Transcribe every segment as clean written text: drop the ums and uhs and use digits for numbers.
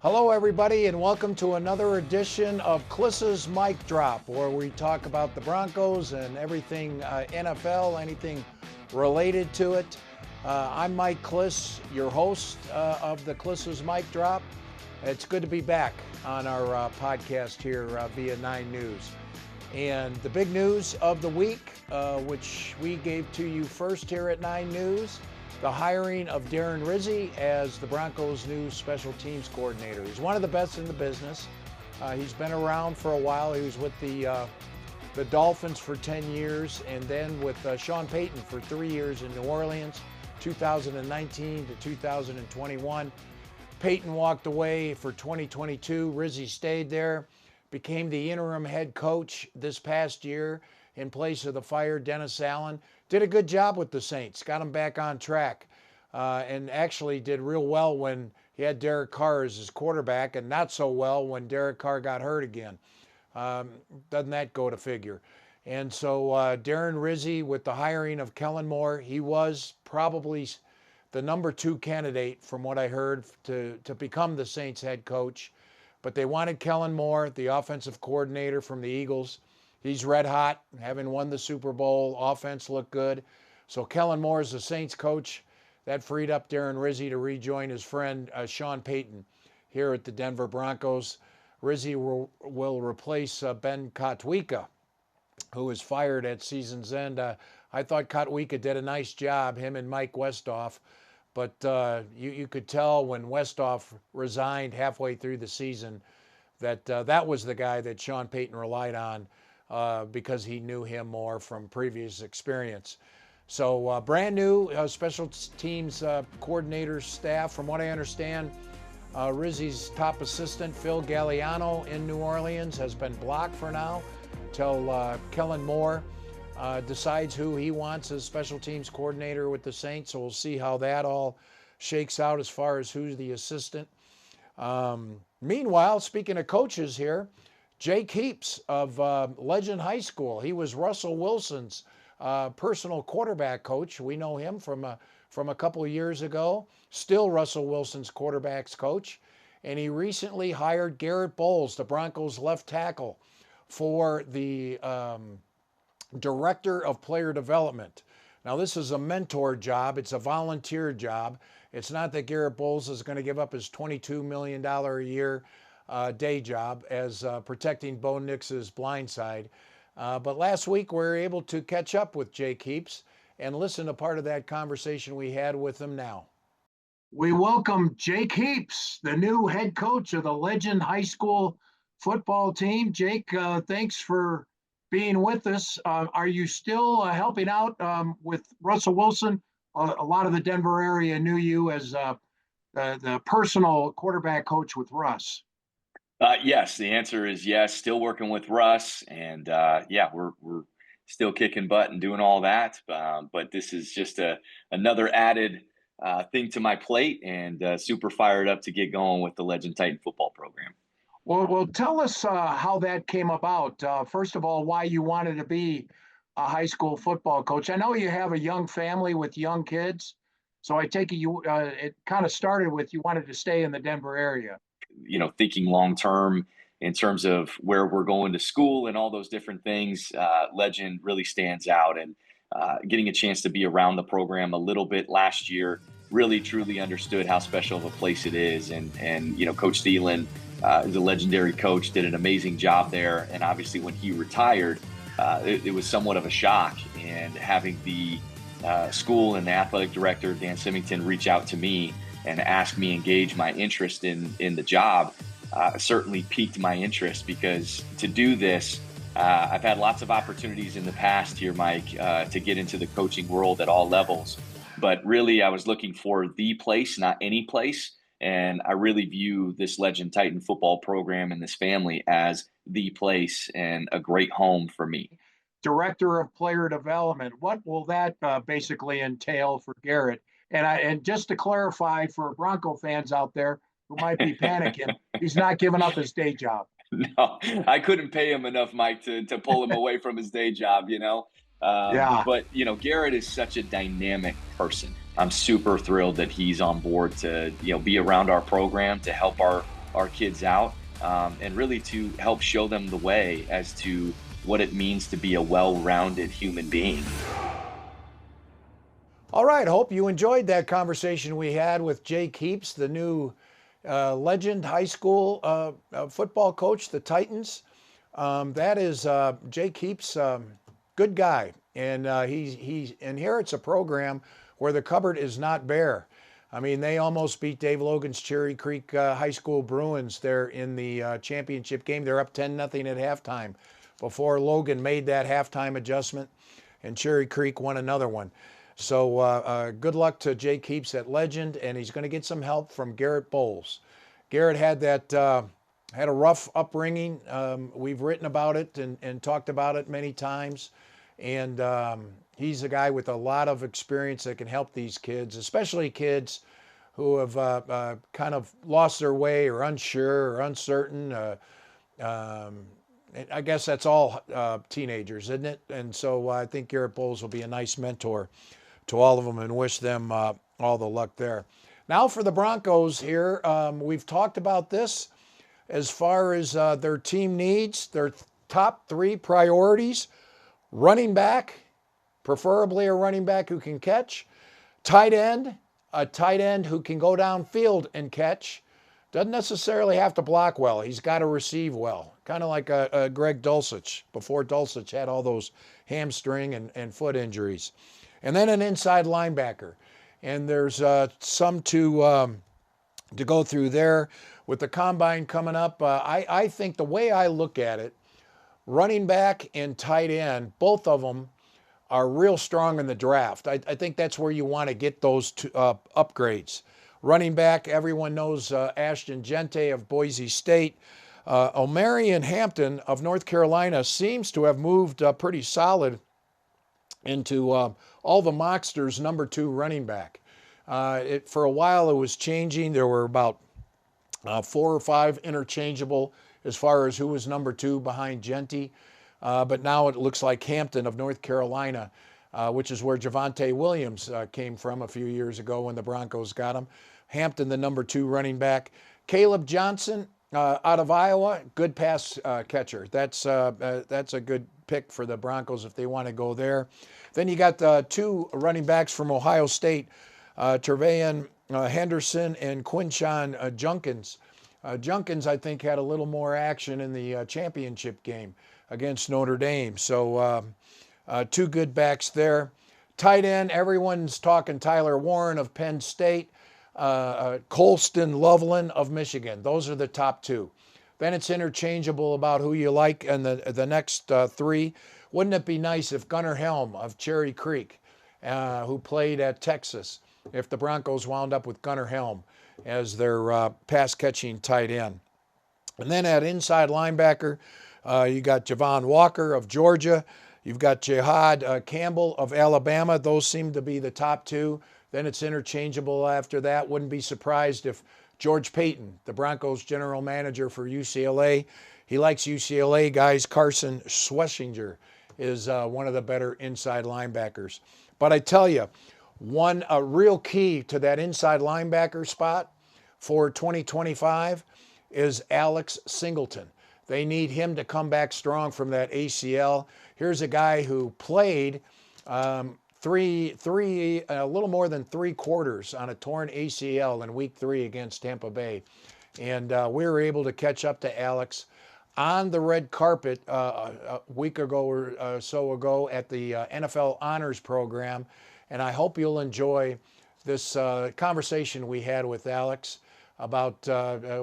Hello, everybody, and welcome to another edition of Klis Mike Drop, where we talk about the Broncos and everything NFL, anything related to it. I'm Mike Klis, your host of the Klis Mike Drop. It's good to be back on our podcast here via 9 News. And the big news of the week, which we gave to you first here at 9 News, the hiring of Darren Rizzi as the Broncos' new special teams coordinator. He's one of the best in the business. He's been around for a while. He was with the Dolphins for 10 years and then with Sean Payton for 3 years in New Orleans, 2019 to 2021. Payton walked away for 2022. Rizzi stayed there, became the interim head coach this past year in place of the fired Dennis Allen. Did a good job with the Saints, got them back on track, and actually did real well when he had Derek Carr as his quarterback, and not so well when Derek Carr got hurt again. Doesn't that go to figure? And so Darren Rizzi, with the hiring of Kellen Moore, he was probably the number 2 candidate from what I heard to become the Saints head coach. But they wanted Kellen Moore, the offensive coordinator from the Eagles. He's red hot, having won the Super Bowl. Offense looked good. So Kellen Moore is the Saints coach. That freed up Darren Rizzi to rejoin his friend Sean Payton here at the Denver Broncos. Rizzi will replace Ben Kotwica, who was fired at season's end. I thought Kotwica did a nice job, him and Mike Westhoff. But you could tell when Westhoff resigned halfway through the season that that was the guy that Sean Payton relied on because he knew him more from previous experience. So brand new special teams coordinator staff. From what I understand, Rizzi's top assistant, Phil Galliano in New Orleans, has been blocked for now till Kellen Moore decides who he wants as special teams coordinator with the Saints. So we'll see how that all shakes out as far as who's the assistant. Meanwhile, speaking of coaches here, Jake Heaps of Legend High School. He was Russel Wilson's personal quarterback coach. We know him from a couple of years ago. Still Russell Wilson's quarterbacks coach. And he recently hired Garrett Bowles, the Broncos left tackle, for the director of player development. Now, this is a mentor job. It's a volunteer job. It's not that Garrett Bowles is going to give up his $22 million a year day job as protecting Bo Nix's blind side. But last week we were able to catch up with Jake Heaps and listen to part of that conversation we had with him now. We welcome Jake Heaps, the new head coach of the Legend High School football team. Jake, thanks for being with us. Are you still helping out with Russell Wilson? A lot of the Denver area knew you as the personal quarterback coach with Russ. Yes, the answer is yes. Still working with Russ, and we're still kicking butt and doing all that. But this is just another added thing to my plate, and super fired up to get going with the Legend Titan football program. Well, tell us how that came about. First of all, why you wanted to be a high school football coach. I know you have a young family with young kids, so I take it it kind of started with you wanted to stay in the Denver area. You know, thinking long term in terms of where we're going to school and all those different things, Legend really stands out. And getting a chance to be around the program a little bit last year, really truly understood how special of a place it is. And you know, Coach Thielen is a legendary coach, did an amazing job there. And obviously when he retired, it was somewhat of a shock. And having the school and the athletic director, Dan Symington, reach out to me and ask me engage my interest in the job certainly piqued my interest, because to do this, I've had lots of opportunities in the past here, Mike, to get into the coaching world at all levels. But really, I was looking for the place, not any place. And I really view this Legend Titan football program and this family as the place and a great home for me. Director of player development. What will that basically entail for Garrett? And just to clarify for Bronco fans out there who might be panicking, he's not giving up his day job. No, I couldn't pay him enough, Mike, to pull him away from his day job, you know. But, you know, Garrett is such a dynamic person. I'm super thrilled that he's on board to, you know, be around our program, to help our our kids out, and really to help show them the way as to what it means to be a well-rounded human being. All right, hope you enjoyed that conversation we had with Jake Heaps, the new legend high school football coach, the Titans. That is Jake Heaps, good guy, and he inherits a program where the cupboard is not bare. I mean, they almost beat Dave Logan's Cherry Creek High School Bruins there in the championship game. They're up 10-0 at halftime before Logan made that halftime adjustment, and Cherry Creek won another one. So good luck to Jake Heaps at Legend, and he's going to get some help from Garrett Bowles. Garrett had that had a rough upbringing. We've written about it and talked about it many times, and he's a guy with a lot of experience that can help these kids, especially kids who have kind of lost their way or unsure or uncertain. I guess that's all teenagers, isn't it? And so I think Garrett Bowles will be a nice mentor to all of them, and wish them all the luck there. Now for the Broncos here, we've talked about this as far as their team needs, their top 3 priorities: running back, preferably a running back who can catch; tight end, a tight end who can go downfield and catch. Doesn't necessarily have to block well. He's got to receive well, kind of like a Greg Dulcich before Dulcich had all those hamstring and foot injuries. And then an inside linebacker. And there's some to go through there. With the combine coming up, I think the way I look at it, running back and tight end, both of them are real strong in the draft. I think that's where you want to get those two, upgrades. Running back, everyone knows Ashton Gente of Boise State. Omarion Hampton of North Carolina seems to have moved pretty solid into all the mocksters' number 2 running back. For a while it was changing. There were about 4 or 5 interchangeable as far as who was number 2 behind Gente. But now it looks like Hampton of North Carolina, which is where Javonte Williams came from a few years ago when the Broncos got him. Hampton, the number 2 running back. Caleb Johnson out of Iowa, good pass catcher. That's a good pick for the Broncos if they want to go there. Then you got 2 running backs from Ohio State, Trevayon Henderson and Quinshon Junkins. Junkins, I think, had a little more action in the championship game against Notre Dame. So 2 good backs there. Tight end, everyone's talking Tyler Warren of Penn State, Colston Loveland of Michigan. Those are the top 2. Then it's interchangeable about who you like and the next 3. Wouldn't it be nice if Gunnar Helm of Cherry Creek, who played at Texas, if the Broncos wound up with Gunnar Helm as their pass-catching tight end. And then at inside linebacker, you got Javon Walker of Georgia. You've got Jihad Campbell of Alabama. Those seem to be the top 2. Then it's interchangeable after that. Wouldn't be surprised if George Payton, the Broncos general manager for UCLA, he likes UCLA guys. Carson Schlesinger is one of the better inside linebackers. But I tell you, a real key to that inside linebacker spot for 2025 is Alex Singleton. They need him to come back strong from that ACL. Here's a guy who played a little more than 3 quarters on a torn ACL in week 3 against Tampa Bay. And we were able to catch up to Alex on the red carpet a week ago or so ago at the NFL Honors Program. And I hope you'll enjoy this conversation we had with Alex about,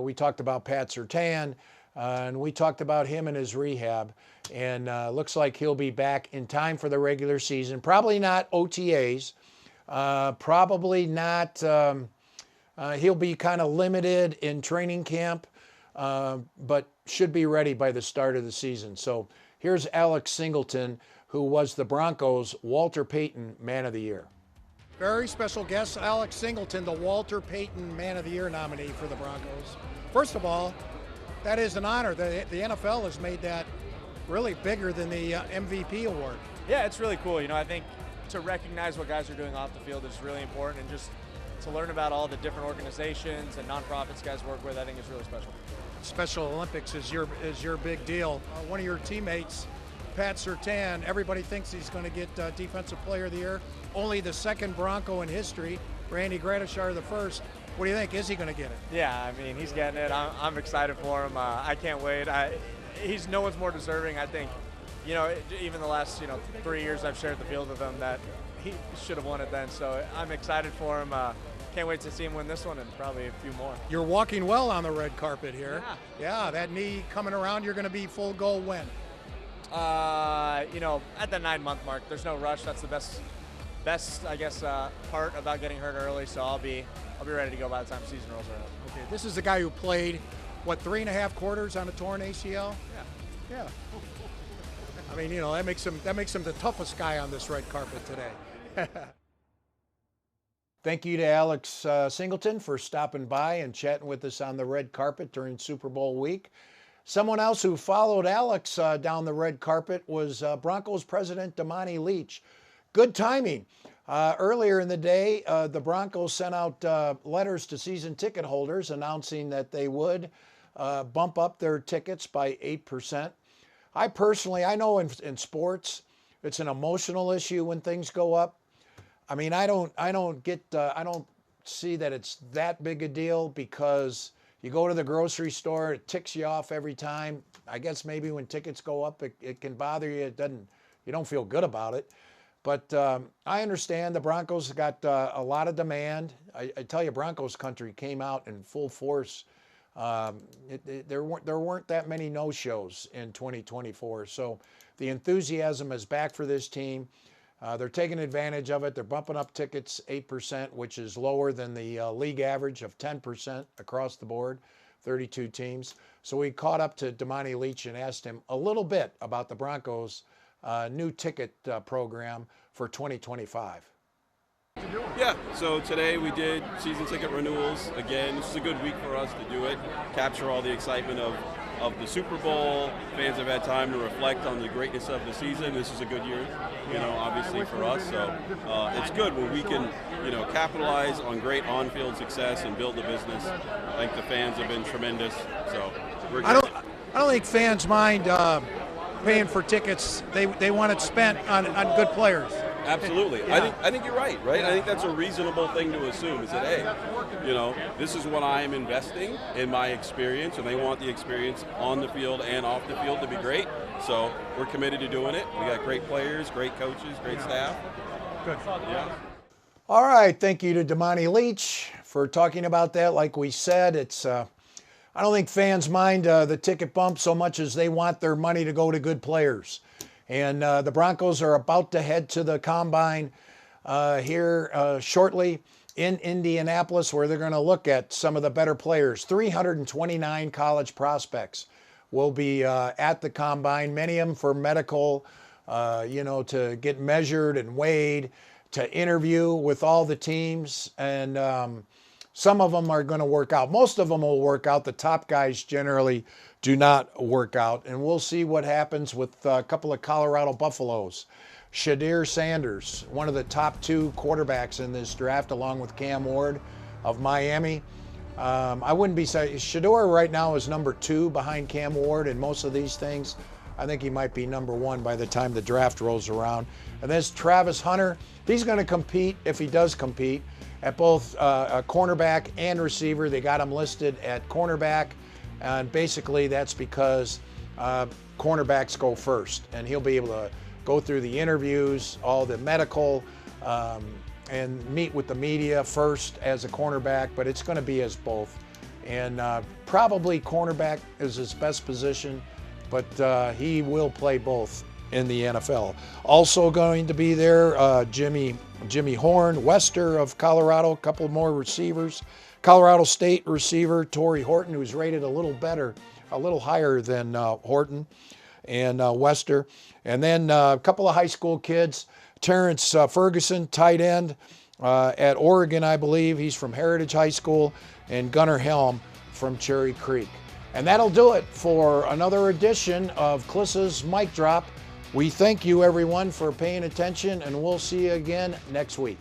we talked about Pat Surtain, and we talked about him and his rehab. And looks like he'll be back in time for the regular season. Probably not OTAs. Probably not, he'll be kind of limited in training camp, but should be ready by the start of the season. So here's Alex Singleton, who was the Broncos' Walter Payton Man of the Year. Very special guest, Alex Singleton, the Walter Payton Man of the Year nominee for the Broncos. First of all, that is an honor. The NFL has made that really bigger than the MVP award. Yeah, it's really cool. You know, I think to recognize what guys are doing off the field is really important, and just to learn about all the different organizations and nonprofits guys work with, I think is really special. Special Olympics is your big deal. One of your teammates, Pat Surtain, everybody thinks he's going to get Defensive Player of the Year. Only the second Bronco in history. Randy Gradishar the first. What do you think? Is he going to get it? Yeah, I mean, he's getting it. I'm excited for him. I can't wait. No one's more deserving. I think, even the last 3 years I've shared the field with him, that he should have won it then. So I'm excited for him. Can't wait to see him win this one and probably a few more. You're walking well on the red carpet here. Yeah. Yeah, that knee coming around, you're going to be full go when? At the 9-month mark, there's no rush. That's the best, I guess, part about getting hurt early. So I'll be ready to go by the time season rolls around. Okay, this is the guy who played, 3.5 quarters on a torn ACL? Yeah. I mean, that makes him the toughest guy on this red carpet today. Thank you to Alex Singleton for stopping by and chatting with us on the red carpet during Super Bowl week. Someone else who followed Alex down the red carpet was Broncos president Damani Leach. Good timing. Earlier in the day, the Broncos sent out letters to season ticket holders announcing that they would bump up their tickets by 8%. I know in sports, it's an emotional issue when things go up. I mean, I don't see that it's that big a deal because you go to the grocery store, it ticks you off every time. I guess maybe when tickets go up, it can bother you. You don't feel good about it. But I understand the Broncos got a lot of demand. I tell you, Broncos country came out in full force. There weren't that many no-shows in 2024. So the enthusiasm is back for this team. They're taking advantage of it. They're bumping up tickets 8%, which is lower than the league average of 10% across the board, 32 teams. So we caught up to Damani Leach and asked him a little bit about the Broncos' new ticket program for 2025. Yeah, so today we did season ticket renewals. Again, this is a good week for us to do it, capture all the excitement of the Super Bowl. Fans have had time to reflect on the greatness of the season. This is a good year, obviously for us. So it's good when we can, capitalize on great on-field success and build the business. I think the fans have been tremendous. So we're I don't think fans mind paying for tickets. They want it spent on good players. Absolutely. Yeah. I think you're right? I think that's a reasonable thing to assume is that, hey, this is what I am investing in my experience, and they want the experience on the field and off the field to be great. So we're committed to doing it. We got great players, great coaches, great staff. Good. Yeah. All right. Thank you to Damani Leach for talking about that. Like we said, it's I don't think fans mind the ticket bump so much as they want their money to go to good players. And the Broncos are about to head to the Combine here shortly in Indianapolis, where they're going to look at some of the better players. 329 college prospects will be at the Combine, many of them for medical, to get measured and weighed, to interview with all the teams. And some of them are going to work out. Most of them will work out. The top guys generally do not work out. And we'll see what happens with a couple of Colorado Buffaloes. Shadir Sanders, one of the top 2 quarterbacks in this draft, along with Cam Ward of Miami. I wouldn't be saying Shadir right now is number 2 behind Cam Ward in most of these things. I think he might be number 1 by the time the draft rolls around. And there's Travis Hunter. He's going to compete, if he does compete, at both a cornerback and receiver. They got him listed at cornerback. And basically that's because cornerbacks go first, and he'll be able to go through the interviews, all the medical, and meet with the media first as a cornerback, but it's going to be as both. And probably cornerback is his best position, but he will play both in the NFL. Also going to be there, Jimmy Horn, Wester of Colorado, a couple more receivers. Colorado State receiver Torrey Horton, who's rated a little better, a little higher than Horton and Wester. And then a couple of high school kids, Terrence Ferguson, tight end at Oregon, I believe. He's from Heritage High School, and Gunnar Helm from Cherry Creek. And that'll do it for another edition of Klis's Mike Drop. We thank you, everyone, for paying attention, and we'll see you again next week.